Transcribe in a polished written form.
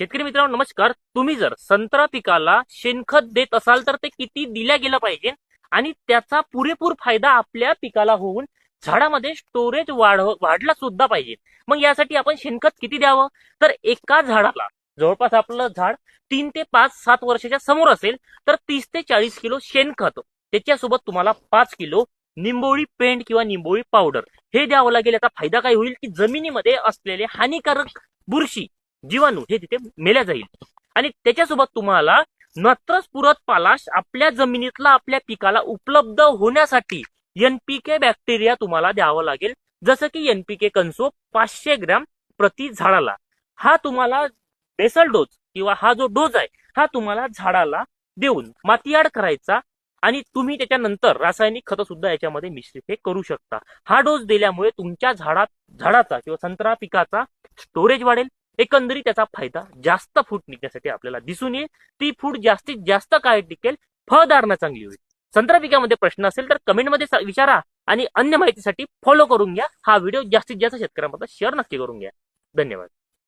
शेतकरी मित्रांनो नमस्कार. तुम्ही जर संत्रा पिकाला शेणखत देत असाल तर ते किती दिल्या गेलं पाहिजे आणि त्याचा पुरेपूर फायदा आपल्या पिकाला होऊन झाडामध्ये स्टोरेज वाढला सुद्धा पाहिजे. मग यासाठी आपण शेणखत किती द्यावं? तर एका झाडाला जवळपास आपलं झाड 3 ते 5 7 वर्षाच्या समोर असेल तर 30 ते 40 किलो शेणखत, त्याच्यासोबत तुम्हाला 5 किलो निंबोळी पेंट किंवा निंबोळी पावडर हे द्यावं लागेल. याचा फायदा काय होईल की जमिनीमध्ये असलेले हानिकारक बुरशी जीवाणू हे तिथे मेल्या जाईल आणि त्याच्यासोबत तुम्हाला नत्रच पुरत पालाश आपल्या जमिनीतला आपल्या पिकाला उपलब्ध होण्यासाठी एनपीके बॅक्टेरिया तुम्हाला द्यावं लागेल. जसं की एनपीके कन्सो 500 ग्रॅम प्रति झाडाला. हा तुम्हाला बेसल डोस किंवा हा जो डोस आहे हा तुम्हाला झाडाला देऊन माती आड करायचा आणि तुम्ही त्याच्यानंतर रासायनिक खत सुद्धा याच्यामध्ये मिश्रित हे करू शकता. हा डोस दिल्यामुळे तुमच्या झाडाचा किंवा संत्रा पिकाचा स्टोरेज वाढेल. एकंदरीत त्याचा फायदा जास्त फूट निघण्यासाठी आपल्याला दिसून येईल. ती फूट जास्तीत जास्त काळ टिकेल, फळधारणा चांगली होईल. संत्रा पिकामध्ये प्रश्न असेल तर कमेंटमध्ये विचारा आणि अन्य माहितीसाठी फॉलो करून घ्या. हा व्हिडिओ जास्तीत जास्त शेतकऱ्यांपर्यंत शेअर नक्की करून घ्या. धन्यवाद.